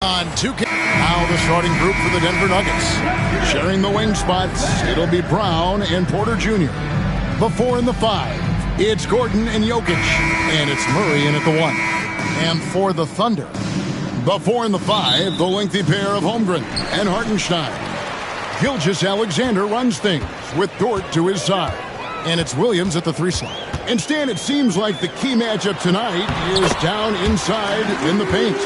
On 2K. Now the starting group for the Denver Nuggets. Sharing the wing spots, it'll be Brown and Porter Jr. The 4 and the 5, it's Gordon and Jokic. And it's Murray in at the 1. And for the Thunder, the 4 and the 5, the lengthy pair of Holmgren and Hartenstein. Gilgeous-Alexander runs things with Dort to his side. And it's Williams at the 3 slot. And Stan, it seems like the key matchup tonight is down inside in the paint.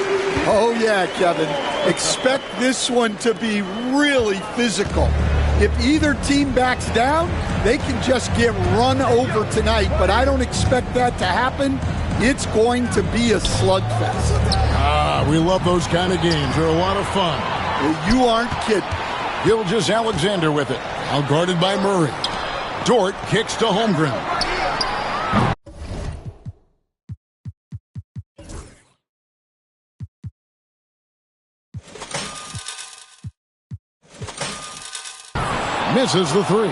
Oh, yeah, Kevin. Expect this one to be really physical. If either team backs down, they can just get run over tonight, but I don't expect that to happen. It's going to be a slugfest. We love those kind of games. They're a lot of fun. Well, you aren't kidding. Gilgeous-Alexander with it, outguarded by Murray. Dort kicks to Holmgren. Misses the 3.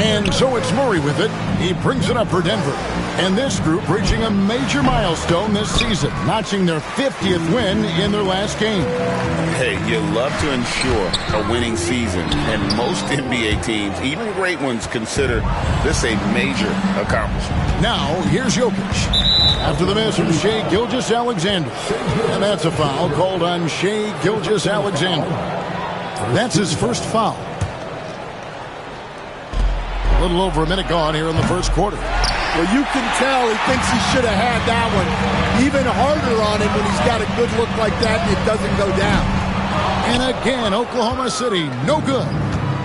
And so it's Murray with it. He brings it up for Denver. And this group reaching a major milestone this season, notching their 50th win in their last game. Hey, you love to ensure a winning season, and most NBA teams, even great ones, consider this a major accomplishment. Now, here's Jokic. After the miss from Shai Gilgeous-Alexander. And that's a foul called on Shai Gilgeous-Alexander. That's his first foul. A little over a minute gone here in the first quarter. Well, you can tell he thinks he should have had that one even harder on him when he's got a good look like that and it doesn't go down. And again, Oklahoma City, no good.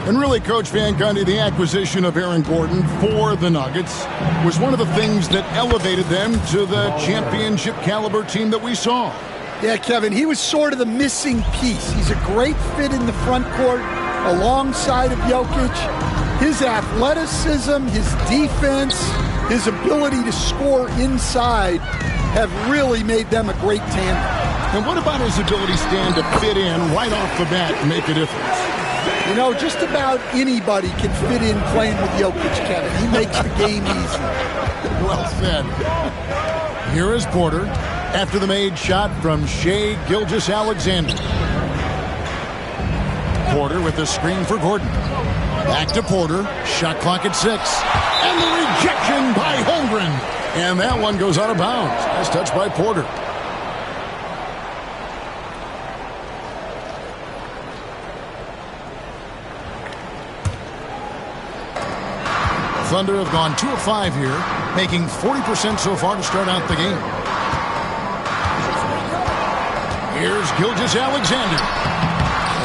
And really, Coach Van Gundy, the acquisition of Aaron Gordon for the Nuggets was one of the things that elevated them to the championship caliber team that we saw. Yeah, Kevin, he was sort of the missing piece. He's a great fit in the front court alongside of Jokic. His athleticism, his defense, his ability to score inside have really made them a great tandem. And what about his ability, Stan, to fit in right off the bat and make a difference? You know, just about anybody can fit in playing with Jokic, Kevin. He makes the game easy. Well said. Here is Porter after the made shot from Shai Gilgeous-Alexander. Porter with the screen for Gordon. Back to Porter. Shot clock at 6. And the rejection by Holmgren. And that one goes out of bounds. Nice touch by Porter. Thunder have gone 2 of 5 here, making 40% so far to start out the game. Here's Gilgeous-Alexander.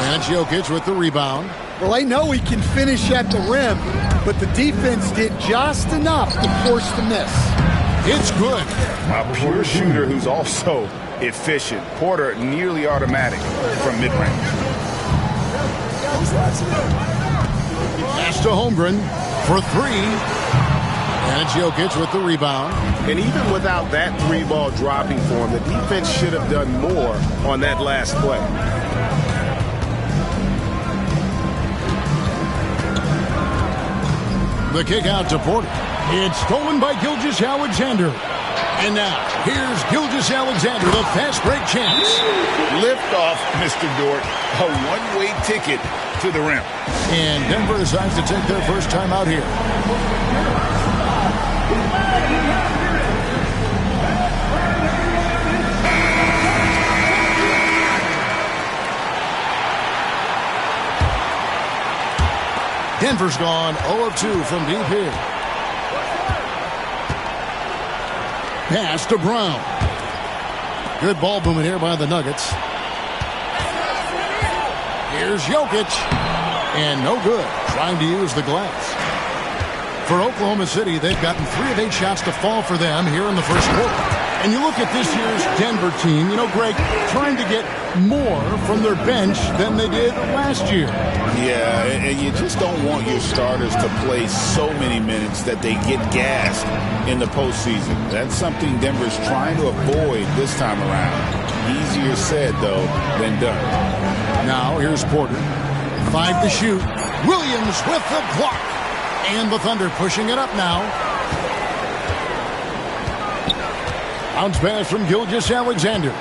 And Jokic with the rebound. Well, I know he can finish at the rim, but the defense did just enough to force the miss. It's good. A pure shooter who's also efficient. Porter nearly automatic from mid-range. Pass to Holmgren for 3. And it's Jokic with the rebound. And even without that 3-ball dropping for him, the defense should have done more on that last play. The kick out to Porter. It's stolen by Gilgeous-Alexander. And now, here's Gilgeous-Alexander, the fast break chance. Lift off, Mr. Dort. A one-way ticket to the rim. And Denver decides to take their first time out here. Denver's gone 0 of 2 from deep here. Pass to Brown. Good ball movement here by the Nuggets. Here's Jokic. And no good. Trying to use the glass. For Oklahoma City, they've gotten 3 of 8 shots to fall for them here in the first quarter. And you look at this year's Denver team, you know, Greg, trying to get more from their bench than they did last year. Yeah, and you just don't want your starters to play so many minutes that they get gassed in the postseason. That's something Denver's trying to avoid this time around. Easier said, though, than done. Now, here's Porter. 5 to shoot. Williams with the block. And the Thunder pushing it up now. Bounce pass from Gilgeous-Alexander.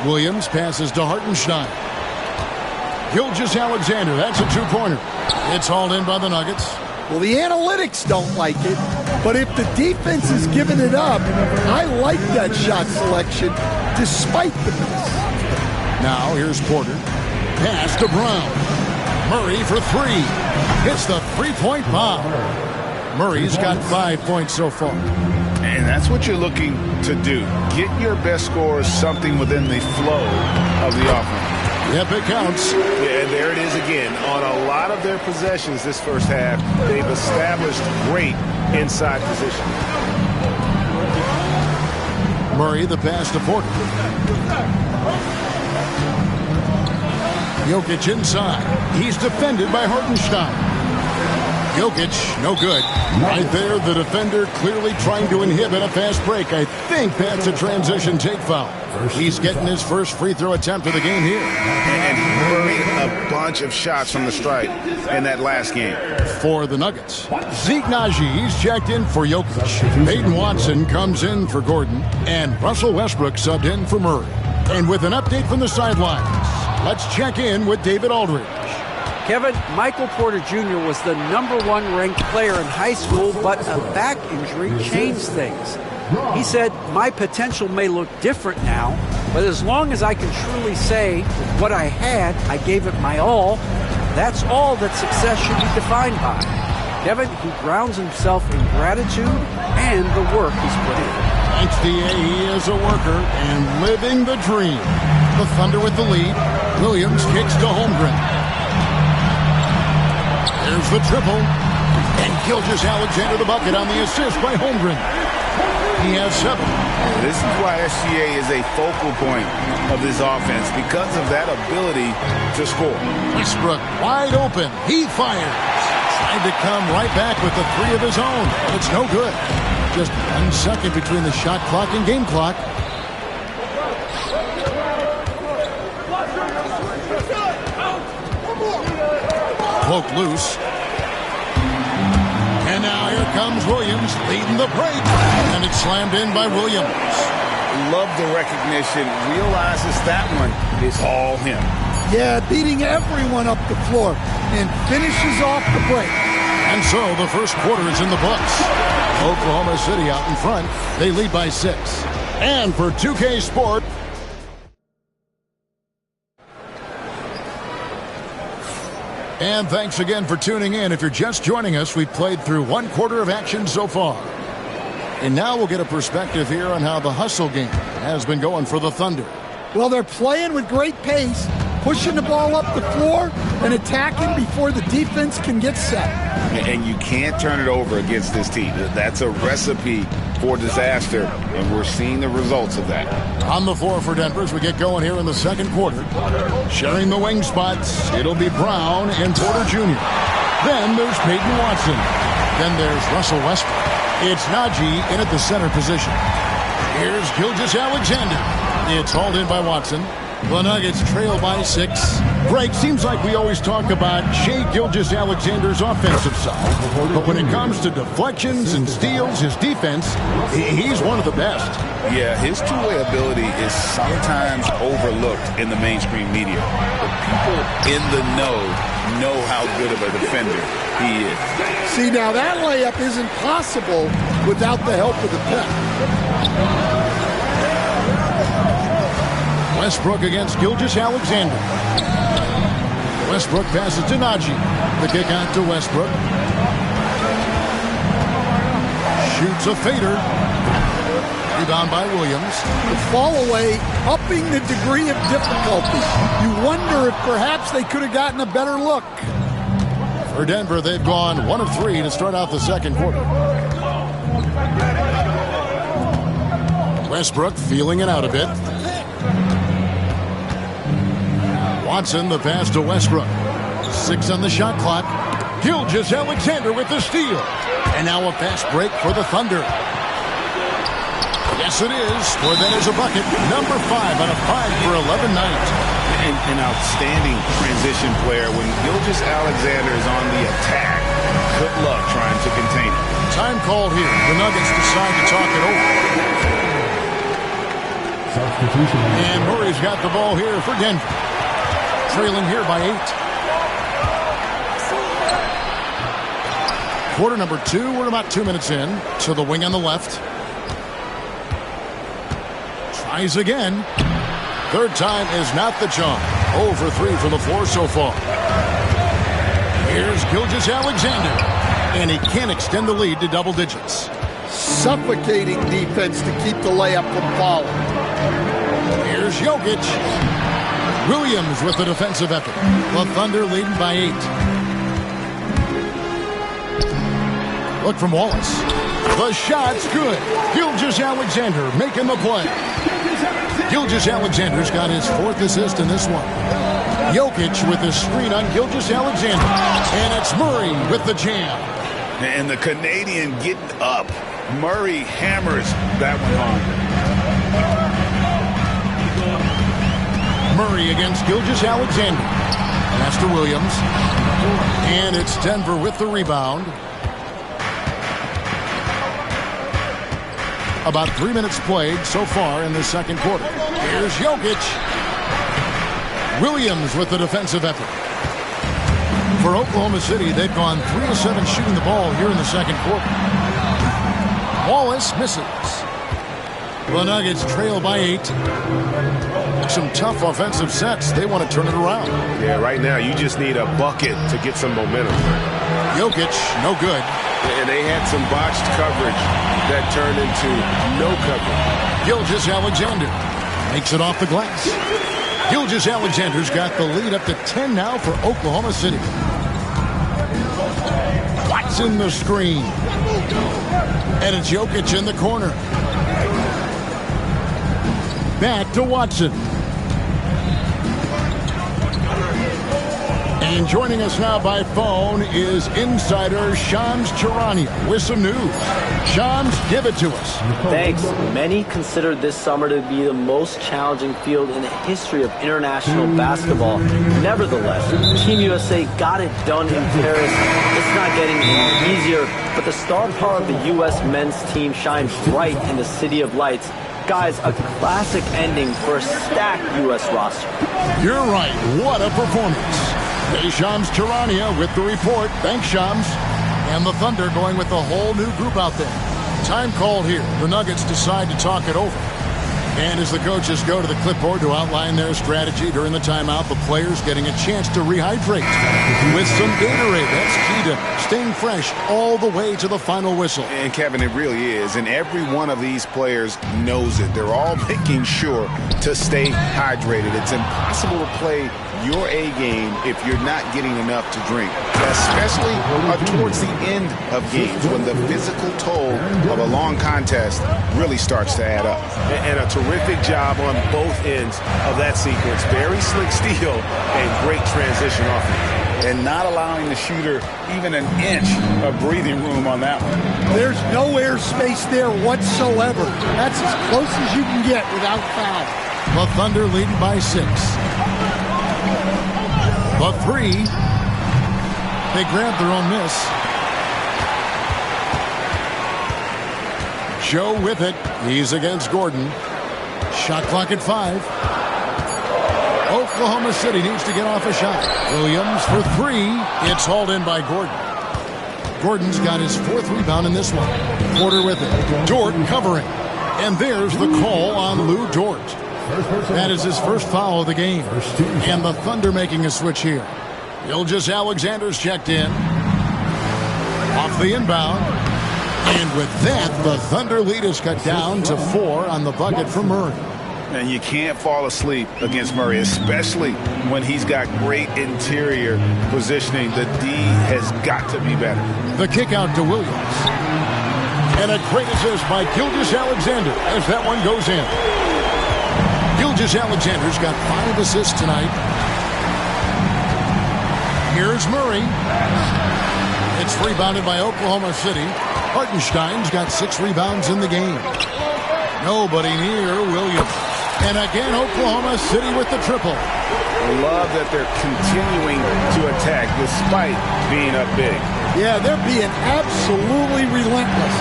Williams passes to Hartenstein. Gilgeous-Alexander, that's a two-pointer. It's hauled in by the Nuggets. Well, the analytics don't like it, but if the defense is giving it up, I like that shot selection despite the miss. Now here's Porter. Pass to Brown. Murray for three. Hits the three-point bomb. Murray's got 5 points so far. And that's what you're looking to do. Get your best scorers something within the flow of the offense. Yep, it counts. Yeah, there it is again. On a lot of their possessions this first half, they've established great inside position. Murray, the pass to Porter. Jokic inside. He's defended by Hartenstein. Jokic, no good. Right there, the defender clearly trying to inhibit a fast break. I think that's a transition take foul. He's getting his first free throw attempt of the game here. And he burned a bunch of shots from the stripe in that last game. For the Nuggets, Zeke Naji, he's checked in for Jokic. Peyton Watson comes in for Gordon. And Russell Westbrook subbed in for Murray. And with an update from the sidelines, let's check in with David Aldridge. Kevin, Michael Porter Jr. was the #1 ranked player in high school, but a back injury changed things. He said, my potential may look different now, but as long as I can truly say with what I had, I gave it my all, that's all that success should be defined by. Kevin, he grounds himself in gratitude and the work he's put in. Thanks, D.A. He is a worker and living the dream. The Thunder with the lead. Williams kicks to Holmgren. There's the triple. And Gilgeous-Alexander the bucket on the assist by Holmgren. He has 7. This is why SGA is a focal point of this offense, because of that ability to score. Westbrook wide open. He fires. Tried to come right back with the 3 of his own. But it's no good. Just 1 second between the shot clock and game clock. Cloak loose. And now here comes Williams leading the break. And it's slammed in by Williams. Love the recognition. Realizes that one is all him. Yeah, beating everyone up the floor and finishes off the break. And so the first quarter is in the books. Oklahoma City out in front. They lead by 6. And for 2K Sport. And thanks again for tuning in. If you're just joining us, we've played through 1 quarter of action so far. And now we'll get a perspective here on how the hustle game has been going for the Thunder. Well, they're playing with great pace, pushing the ball up the floor and attacking before the defense can get set. And you can't turn it over against this team. That's a recipe for disaster, and we're seeing the results of that. On the floor for Denver as we get going here in the second quarter. Sharing the wing spots, it'll be Brown and Porter Jr. Then there's Peyton Watson. Then there's Russell Westbrook. It's Naji in at the center position. Here's Gilgeous-Alexander. It's hauled in by Watson. The Nuggets trail by 6. Greg, seems like we always talk about Shai Gilgeous-Alexander's offensive side. But when it comes to deflections and steals, his defense, he's one of the best. Yeah, his two-way ability is sometimes overlooked in the mainstream media. The people in the know how good of a defender he is. See, now that layup isn't possible without the help of the pick. Westbrook against Gilgeous-Alexander. Westbrook passes to Naji. The kick out to Westbrook. Shoots a fader. Rebound by Williams. The fall away, upping the degree of difficulty. You wonder if perhaps they could have gotten a better look. For Denver, they've gone 1 of 3 to start out the second quarter. Westbrook feeling it out a bit. Watson, the pass to Westbrook. 6 on the shot clock. Gilgeous-Alexander with the steal. And now a fast break for the Thunder. Yes, it is. For that is a bucket. Number 5 on a 5 for 11 night. An outstanding transition player. When Gilgeous-Alexander is on the attack, good luck trying to contain it. Time called here. The Nuggets decide to talk it over. Substitution. And Murray's got the ball here for Denver. Trailing here by 8. Quarter number 2. We're about 2 minutes in. To the wing on the left. Tries again. Third time is not the charm. 0 for 3 from the floor so far. Here's Gilgeous-Alexander. And he can't extend the lead to double digits. Suffocating defense to keep the layup from falling. Here's Jokic. Williams with the defensive effort. The Thunder leading by 8. Look from Wallace. The shot's good. Gilgeous-Alexander making the play. Gilgeous-Alexander's got his 4th assist in this one. Jokic with the screen on Gilgeous-Alexander. And it's Murray with the jam. And the Canadian getting up. Murray hammers that one home. Murray against Gilgeous-Alexander. Pass to Williams. And it's Denver with the rebound. About 3 minutes played so far in the second quarter. Here's Jokic. Williams with the defensive effort. For Oklahoma City, they've gone 3 of 7 shooting the ball here in the second quarter. Wallace misses. The Nuggets trail by 8. Some tough offensive sets. They want to turn it around. Yeah, right now you just need a bucket to get some momentum. Jokic, no good. And they had some botched coverage that turned into no coverage. Gilgeous-Alexander makes it off the glass. Gilgeous-Alexander's got the lead up to 10 now for Oklahoma City. Watson the screen. And it's Jokic in the corner. Back to Watson. And joining us now by phone is insider Shams Charania with some news. Shams, give it to us. Thanks. Many consider this summer to be the most challenging field in the history of international basketball. Nevertheless, Team USA got it done in Paris. It's not getting any easier, but the star power of the U.S. men's team shines bright in the City of Lights. Guys, a classic ending for a stacked U.S. roster. You're right. What a performance. Hey, Shams Charania with the report. Thanks, Shams. And the Thunder going with a whole new group out there. Time called here. The Nuggets decide to talk it over. And as the coaches go to the clipboard to outline their strategy during the timeout, the players getting a chance to rehydrate with some Gatorade. That's key to staying fresh all the way to the final whistle. And, Kevin, it really is. And every one of these players knows it. They're all making sure to stay hydrated. It's impossible to play your A game if you're not getting enough to drink, especially towards the end of games when the physical toll of a long contest really starts to add up. And a terrific job on both ends of that sequence. Very slick steal and great transition offense. And not allowing the shooter even an inch of breathing room on that one. There's no airspace there whatsoever. That's as close as you can get without foul. The Thunder leading by 6. The 3. They grab their own miss. Joe with it. He's against Gordon. Shot clock at 5. Oklahoma City needs to get off a shot. Williams for 3. It's hauled in by Gordon. Gordon's got his 4th rebound in this one. Porter with it. Dort covering. And there's the call on Lou Dort. That is his first foul of the game. And the Thunder making a switch here. Gilgeous-Alexander's checked in. Off the inbound. And with that, the Thunder lead is cut down to 4 on the bucket for Murray. And you can't fall asleep against Murray, especially when he's got great interior positioning. The D has got to be better. The kick out to Williams. And a great assist by Gilgeous-Alexander as that one goes in. Gilgeous-Alexander's got 5 assists tonight. Here's Murray. It's rebounded by Oklahoma City. Hartenstein's got 6 rebounds in the game. Nobody near Williams. And again, Oklahoma City with the triple. I love that they're continuing to attack despite being up big. Yeah, they're being absolutely relentless.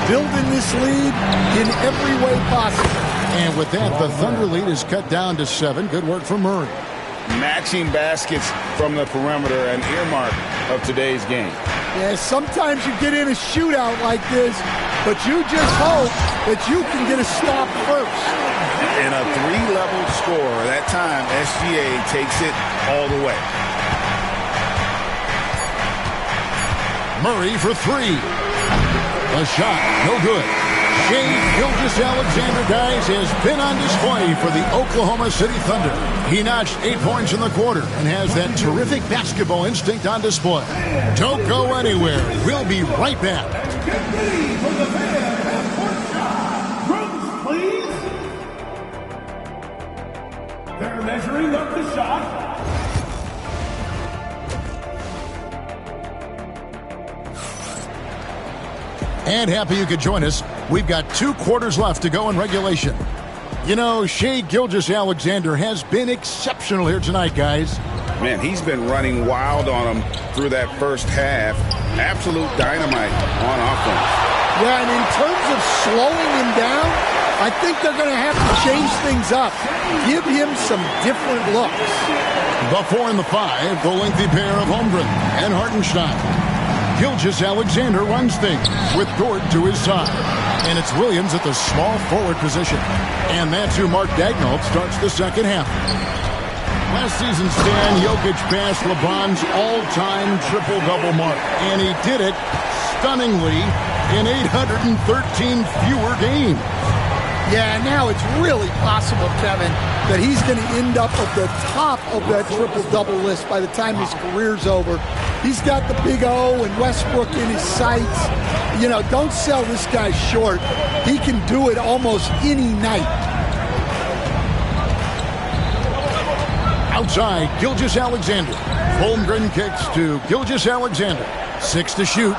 Building this lead in every way possible. And with that, the Thunder lead is cut down to 7. Good work from Murray. Matching baskets from the perimeter, an earmark of today's game. Yeah, sometimes you get in a shootout like this, but you just hope that you can get a stop first. In a 3-level score, that time SGA takes it all the way. Murray for 3. A shot, no good. Shai Gilgeous-Alexander, guys, has been on display for the Oklahoma City Thunder. He notched 8 points in the quarter and has that terrific basketball instinct on display. Don't go anywhere. We'll be right back. They're measuring up the shot. And happy you could join us. We've got 2 quarters left to go in regulation. You know, Shai Gilgeous-Alexander has been exceptional here tonight, guys. Man, he's been running wild on him through that first half. Absolute dynamite on offense. Yeah, and in terms of slowing him down, I think they're going to have to change things up. Give him some different looks. The 4 and the 5, the lengthy pair of Holmgren and Hartenstein. Gilgeous-Alexander runs things with Dort to his side. And it's Williams at the small forward position. And that's who Mark Daigneault starts the second half. Last season, Stan, Jokic passed LeBron's all-time triple-double mark. And he did it stunningly in 813 fewer games. Yeah, now it's really possible, Kevin, that he's going to end up at the top of that triple-double list by the time his career's over. He's got the big O and Westbrook in his sights. You know, don't sell this guy short. He can do it almost any night. Outside, Gilgeous-Alexander. Holmgren kicks to Gilgeous-Alexander. 6 to shoot.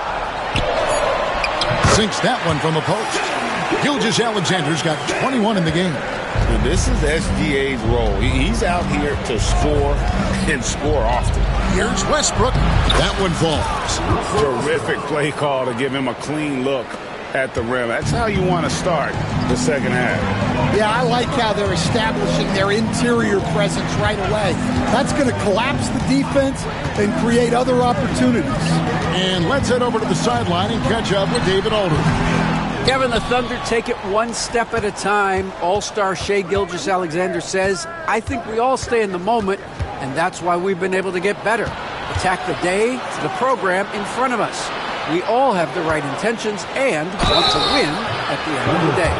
Sinks that one from the post. Gilgeous-Alexander's got 21 in the game. And this is SGA's role. He's out here to score and score often. Here's Westbrook. That one falls. Terrific play call to give him a clean look at the rim. That's how you want to start the second half. Yeah, I like how they're establishing their interior presence right away. That's going to collapse the defense and create other opportunities. And let's head over to the sideline and catch up with David Aldridge. Kevin, the Thunder take it one step at a time. All-star Shai Gilgeous-Alexander says, I think we all stay in the moment, and that's why we've been able to get better. Attack the day, the program in front of us. We all have the right intentions and want to win at the end of the day.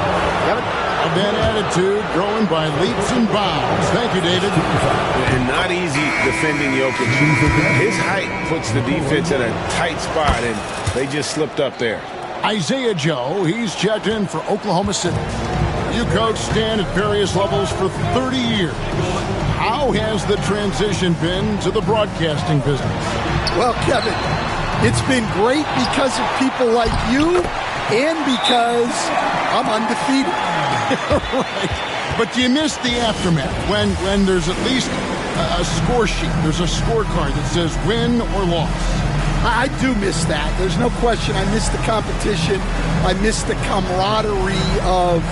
Kevin? A bad attitude growing by leaps and bounds. Thank you, David. And not easy defending Jokic. His height puts the defense in a tight spot, and they just slipped up there. Isaiah Joe, he's checked in for Oklahoma City. You coached Stan at various levels for 30 years. How has the transition been to the broadcasting business? Well, Kevin, it's been great because of people like you and because I'm undefeated. Right. But do you miss the aftermath when there's at least a score sheet? There's a scorecard that says win or loss. I do miss that. There's no question. I miss the competition. I miss the camaraderie of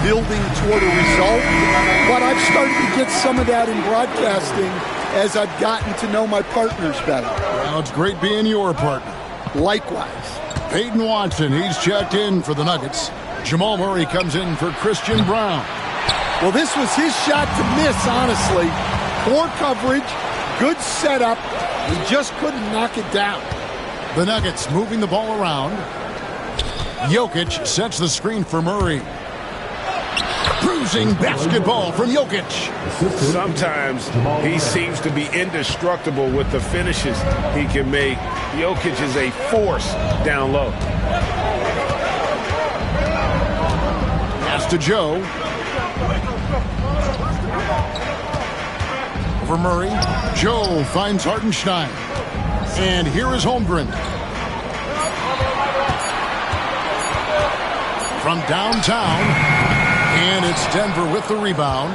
building toward a result. But I've started to get some of that in broadcasting as I've gotten to know my partners better. Well, it's great being your partner. Likewise. Peyton Watson, he's checked in for the Nuggets. Jamal Murray comes in for Christian Brown. Well, this was his shot to miss, honestly. Poor coverage, good setup. He just couldn't knock it down. The Nuggets moving the ball around. Jokic sets the screen for Murray. Bruising basketball from Jokic. Sometimes he seems to be indestructible with the finishes he can make. Jokic is a force down low. Pass to Joe. Over Murray. Joe finds Hartenstein. And here is Holmgren. From downtown. And it's Denver with the rebound.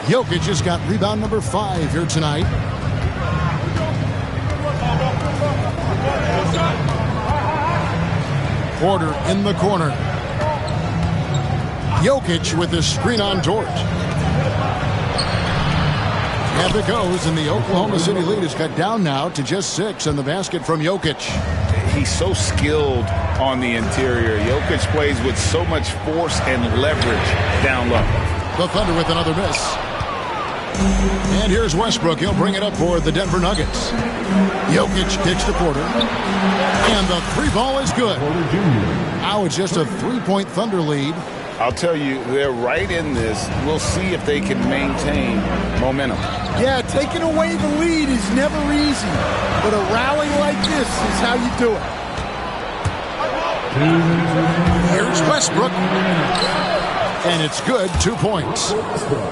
Jokic has got rebound number 5 here tonight. Porter in the corner. Jokic with his screen on George. And it goes, and the Oklahoma City lead is cut down now to just 6, and the basket from Jokic. He's so skilled on the interior. Jokic plays with so much force and leverage down low. The Thunder with another miss. And here's Westbrook. He'll bring it up for the Denver Nuggets. Jokic kicks to Porter. And the three ball is good. Now it's just a 3-point Thunder lead. I'll tell you, they're right in this. We'll see if they can maintain momentum. Yeah, taking away the lead is never easy. But a rally like this is how you do it. Here's Westbrook. And it's good, 2 points.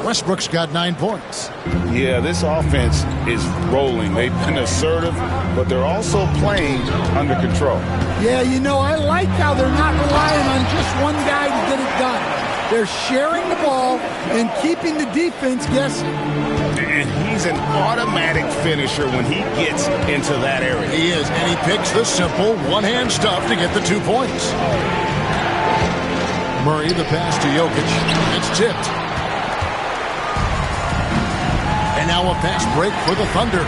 Westbrook's got 9 points. Yeah, this offense is rolling. They've been assertive, but they're also playing under control. Yeah, you know, I like how they're not relying on just one guy to get it done. They're sharing the ball and keeping the defense guessing. And he's an automatic finisher when he gets into that area. He is, and he picks the simple one-hand stuff to get the 2 points. Murray, the pass to Jokic. It's tipped. And now a fast break for the Thunder.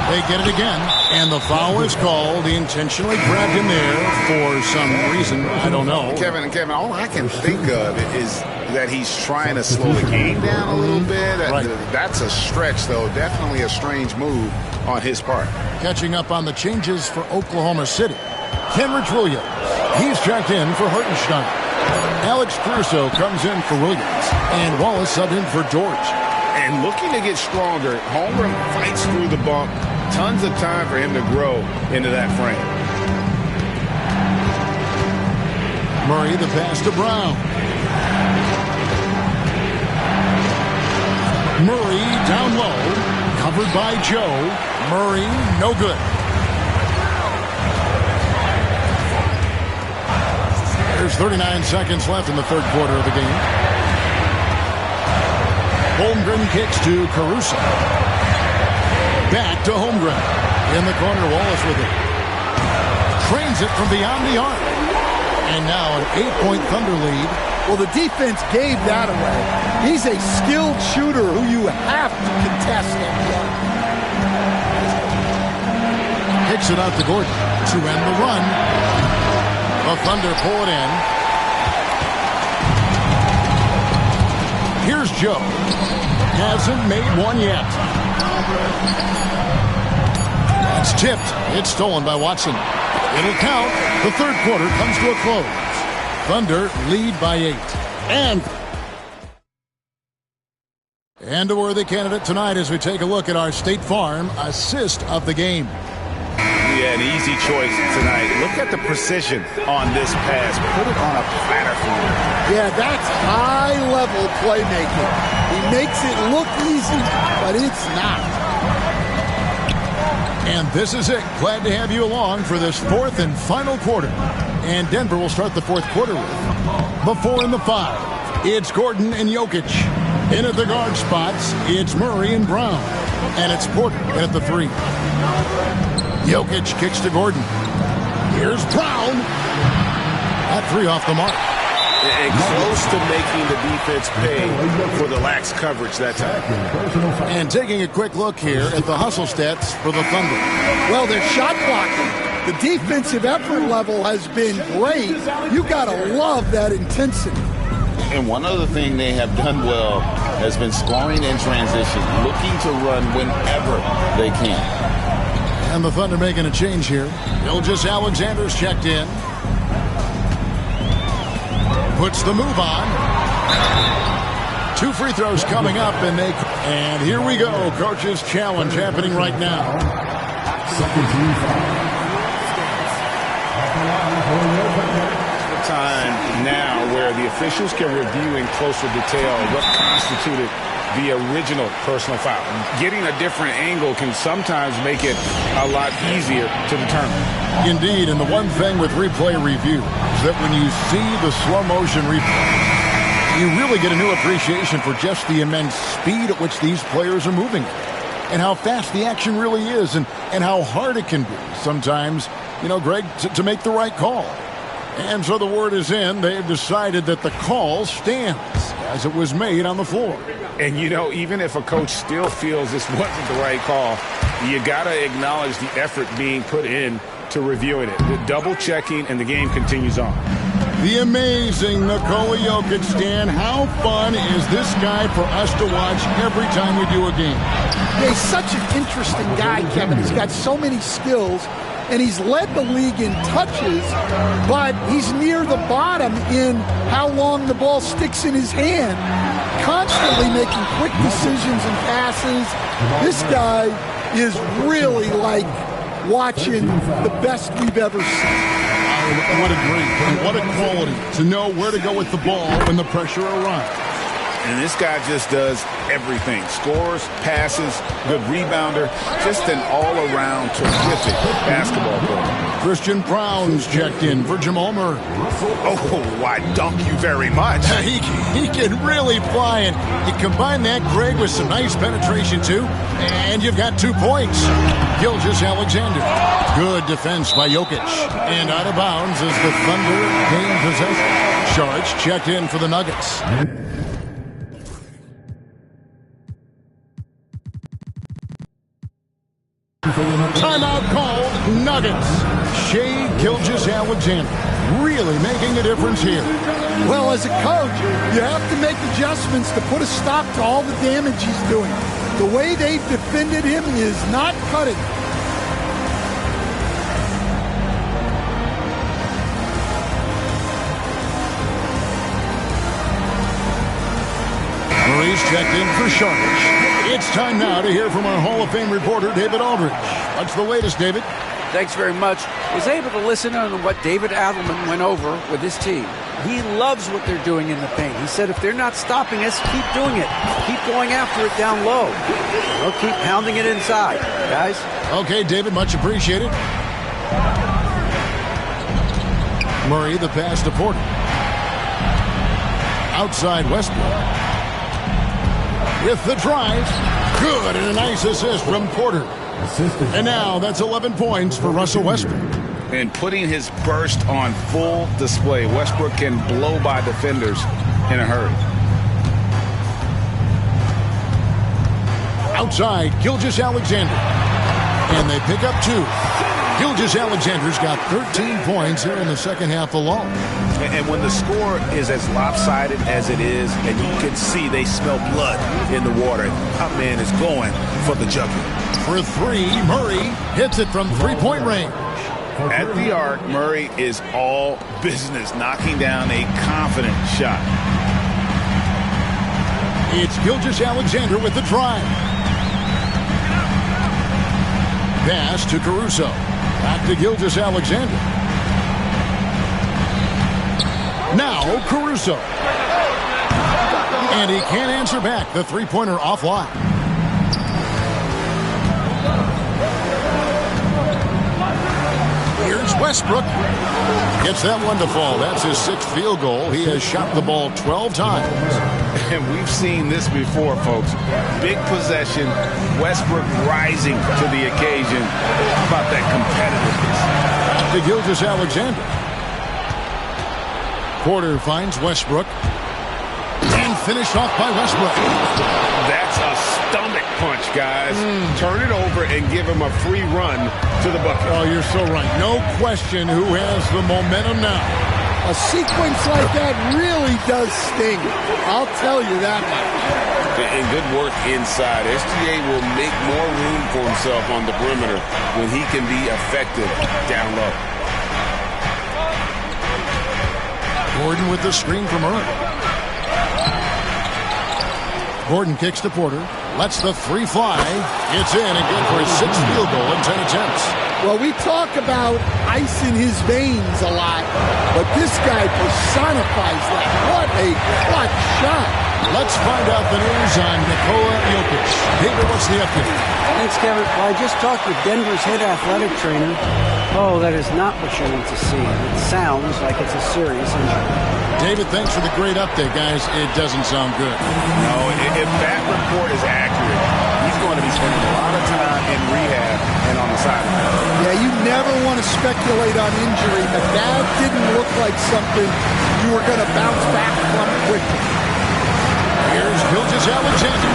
They get it again, and the foul is called. He intentionally grabbed him there for some reason. I don't know. Kevin, all I can think of is that he's trying to slow the game down a little bit. Right. That's a stretch, though. Definitely a strange move on his part. Catching up on the changes for Oklahoma City. Kenrich Williams. He's checked in for Hartenstein. Alex Caruso comes in for Williams. And Wallace subbed in for George. And looking to get stronger, Holmgren fights through the bump. Tons of time for him to grow into that frame. Murray, the pass to Brown. Murray down low. Covered by Joe. Murray, no good. There's 39 seconds left in the third quarter of the game. Holmgren kicks to Caruso. Back to Holmgren. In the corner, Wallace with it. Trains it from beyond the arc. And now an 8-point Thunder lead. Well, the defense gave that away. He's a skilled shooter who you have to contest at the arc. Kicks it out to Gordon to end the run. The Thunder pull it in. Here's Joe. Hasn't made one yet. It's tipped. It's stolen by Watson. It'll count. The third quarter comes to a close. Thunder lead by 8. And a worthy candidate tonight as we take a look at our State Farm assist of the game. Yeah, an easy choice tonight. Look at the precision on this pass. Put it on a platter for him. Yeah, that's high-level playmaking. He makes it look easy, but it's not. And this is it. Glad to have you along for this fourth and final quarter. And Denver will start the fourth quarter with the 4 and the 5. It's Gordon and Jokic. In at the guard spots, it's Murray and Brown. And it's Porter at the 3. Jokic kicks to Gordon. Here's Brown. That 3 off the mark. And close to making the defense pay for the lax coverage that time. And taking a quick look here at the hustle stats for the Thunder. Well, they're shot blocking. The defensive effort level has been great. You got to love that intensity. And one other thing they have done well has been scoring in transition, looking to run whenever they can. And the Thunder making a change here. Ilgis Alexander's checked in. Puts the move on. 2 free throws coming up, and here we go. Coach's challenge happening right now. Time now where the officials can review in closer detail what constituted the original personal foul. Getting a different angle can sometimes make it a lot easier to determine. Indeed, and the one thing with replay review is that when you see the slow motion replay, you really get a new appreciation for just the immense speed at which these players are moving and how fast the action really is and how hard it can be sometimes, you know, Greg, to make the right call. And so the word is in. They've decided that the call stands as it was made on the floor. And, you know, even if a coach still feels this wasn't the right call, you got to acknowledge the effort being put in to reviewing it. The double-checking, and the game continues on. The amazing Nikola Jokic, Stan. How fun is this guy for us to watch every time we do a game? Yeah, he's such an interesting guy, Kevin. He's got so many skills, and he's led the league in touches, but he's near the bottom in how long the ball sticks in his hand, constantly making quick decisions and passes. This guy is really like watching the best we've ever seen. What a great, what a quality to know where to go with the ball when the pressure arrives. And this guy just does everything. Scores, passes, good rebounder, just an all-around terrific basketball player. Christian Brown's checked in for Jamal Murray. Oh, why, dunk you very much. He can really fly, and you combine that, Greg, with some nice penetration, too, and you've got 2 points. Gilgeous-Alexander. Good defense by Jokic. And out of bounds as the Thunder gain possession. Sharks checked in for the Nuggets. Timeout called, Nuggets. Shai Gilgeous-Alexander really making a difference here. Well, as a coach, you have to make adjustments to put a stop to all the damage he's doing. The way they've defended him is not cutting. Murray's checked in for Sharks. It's time now to hear from our Hall of Fame reporter, David Aldridge. What's the latest, David? Thanks very much. I was able to listen to what David Adelman went over with his team. He loves what they're doing in the paint. He said if they're not stopping us, keep doing it. Keep going after it down low. We'll keep pounding it inside, guys. Okay, David, much appreciated. Murray, the pass to Porter. Outside Westbrook. With the drive, good, and a nice assist from Porter. And now that's 11 points for Russell Westbrook. And putting his burst on full display. Westbrook can blow by defenders in a hurry. Outside, Gilgeous-Alexander. And they pick up 2. Gilgeous-Alexander's got 13 points here in the second half alone. And when the score is as lopsided as it is, and you can see they smell blood in the water, our man is going for the jugular. For 3, Murray hits it from three-point range. At the arc, Murray is all business, knocking down a confident shot. It's Gilgeous-Alexander with the drive. Pass to Caruso. Back to Gilgeous-Alexander. Now Caruso. And he can't answer back. The three-pointer offline. Here's Westbrook. Gets that one to fall. That's his 6th field goal. He has shot the ball 12 times. And we've seen this before, folks. Big possession, Westbrook rising to the occasion. How about that competitiveness? To Gilgeous-Alexander. Porter finds Westbrook. And finished off by Westbrook. That's a stomach punch, guys. Turn it over and give him a free run to the bucket. Oh, you're so right. No question who has the momentum now. A sequence like that really does sting. I'll tell you that much. And good work inside. SGA will make more room for himself on the perimeter when he can be effective down low. Gordon with the screen from Murray. Gordon kicks to Porter. Lets the 3 fly. It's in and good for his 6th field goal in 10 attempts. Well, we talk about ice in his veins a lot, but this guy personifies that. What a clutch shot. Let's find out the news on Nikola Jokic. David, what's the update? Thanks, Kevin. Well, I just talked with Denver's head athletic trainer. Oh, that is not what you need to see. It sounds like it's a serious injury. David, thanks for the great update, guys. It doesn't sound good. No, if that report is accurate, he's going to be spending a lot of time in rehab and on the sideline. Yeah, you never never want to speculate on injury, but that didn't look like something you were going to bounce back from quickly. Here's Gilgeous-Alexander,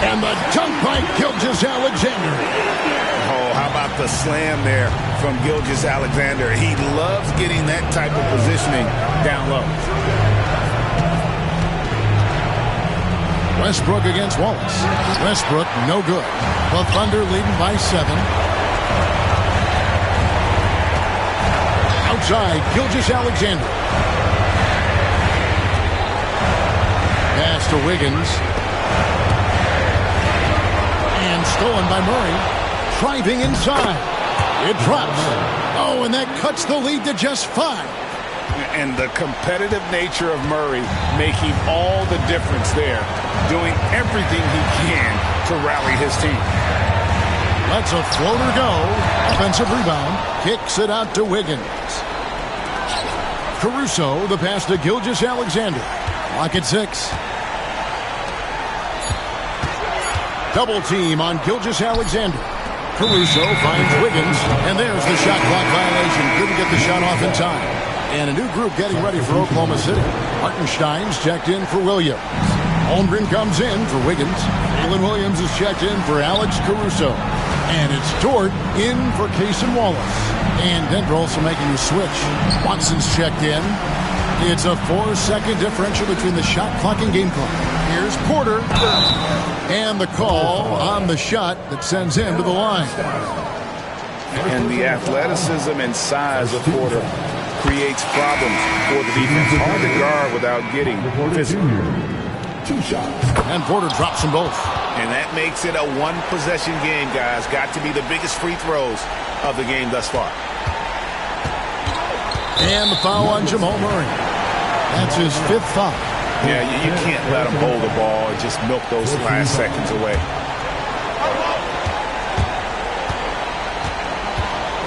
and the dunk by Gilgeous-Alexander. Oh, how about the slam there from Gilgeous-Alexander? He loves getting that type of positioning down low. Westbrook against Wallace. Westbrook, no good. The Thunder leading by 7. Outside, Gilgeous-Alexander. Pass to Wiggins. And stolen by Murray. Driving inside. It drops. Oh, and that cuts the lead to just 5. And the competitive nature of Murray making all the difference there, doing everything he can to rally his team. Lets a floater go. Offensive rebound. Kicks it out to Wiggins. Caruso, the pass to Gilgeous-Alexander. Lock at 6. Double team on Gilgeous-Alexander. Caruso finds Wiggins, and there's the shot clock violation. Couldn't get the shot off in time. And a new group getting ready for Oklahoma City. Hartenstein's checked in for Williams. Holmgren comes in for Wiggins. Jalen Williams is checked in for Alex Caruso. And it's Dort in for Cason Wallace. And Denver also making the switch. Watson's checked in. It's a 4-second differential between the shot clock and game clock. Here's Porter. And the call on the shot that sends him to the line. And the athleticism and size of Porter creates problems for the defense. Hard to guard without getting physical. 2 shots. And Porter drops them both. And that makes it a one-possession game, guys. Got to be the biggest free throws of the game thus far. And the foul on Jamal Murray. That's his 5th foul. Yeah, you can't let him hold the ball and just milk those last seconds away.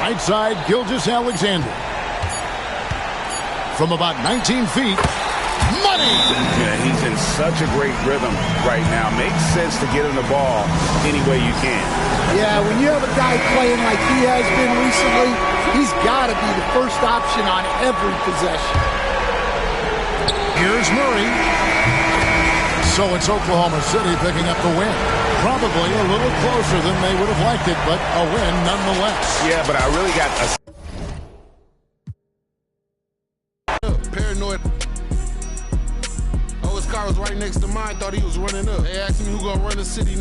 Right side, Gilgeous-Alexander. From about 19 feet, money! Yeah, he's in such a great rhythm right now. Makes sense to get him the ball any way you can. Yeah, when you have a guy playing like he has been recently, he's got to be the first option on every possession. Here's Murray. So it's Oklahoma City picking up the win. Probably a little closer than they would have liked it, but a win nonetheless. Yeah, but I really got a... Paranoid. Oh, his car was right next to mine. Thought he was running up. They asked me who gonna run the city next.